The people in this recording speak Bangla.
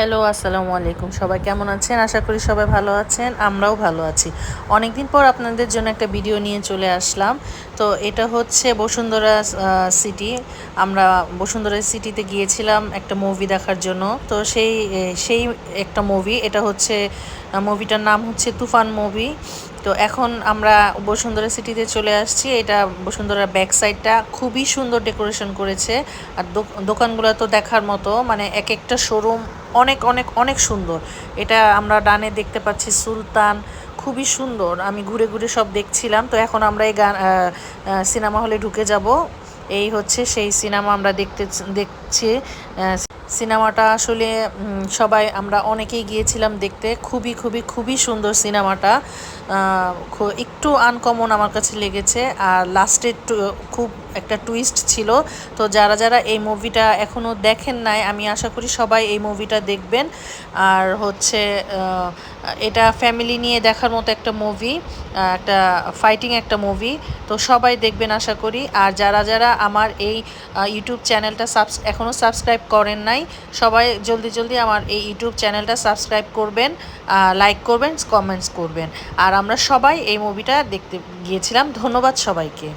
হ্যালো, আসসালামু আলাইকুম। সবাই কেমন আছেন? আশা করি সবাই ভালো আছেন। আমরাও ভালো আছি। অনেকদিন পর আপনাদের জন্য একটা ভিডিও নিয়ে চলে আসলাম। তো এটা হচ্ছে বসুন্ধরা সিটি। আমরা বসুন্ধরা সিটিতে গিয়েছিলাম একটা মুভি দেখার জন্য। তো সেই একটা মুভি। এটা হচ্ছে মুভিটার নাম হচ্ছে তুফান মুভি। তো এখন আমরা বসুন্ধরা সিটিতে চলে আসছি। এটা বসুন্ধরার ব্যাক সাইডটা খুবই সুন্দর ডেকোরেশন করেছে। আর দোকানগুলো তো দেখার মতো, মানে এক একটা শোরুম অনেক অনেক অনেক সুন্দর। এটা আমরা ডানে দেখতে পাচ্ছি সুলতান, খুবই সুন্দর। আমি ঘুরে ঘুরে সব দেখছিলাম। তো এখন আমরা এই সিনেমা হলে ঢুকে যাব। এই হচ্ছে সেই সিনেমা আমরা দেখছি। সিনেমাটা আসলে সবাই আমরা অনেকেই গিয়েছিলাম দেখতে। খুবই খুবই খুবই সুন্দর সিনেমাটা। একটু আনকমন আমার কাছে লেগেছে। আর লাস্টে খুব একটা টুইস্ট ছিল। তো যারা যারা এই মুভিটা এখনও দেখেন নাই, আমি আশা করি সবাই এই মুভিটা দেখবেন। আর হচ্ছে এটা ফ্যামিলি নিয়ে দেখার মতো একটা মুভি, একটা ফাইটিং একটা মুভি। তো সবাই দেখবেন আশা করি। আর যারা যারা আমার এই ইউটিউব চ্যানেলটা এখনও সাবস্ক্রাইব করেন নাই, সবাই জলদি জলদি আমার এই ইউটিউব চ্যানেলটা সাবস্ক্রাইব করবেন, লাইক করবেন, কমেন্টস করবেন। আর আমরা সবাই এই মুভিটা দেখতে গিয়েছিলাম। ধন্যবাদ সবাইকে।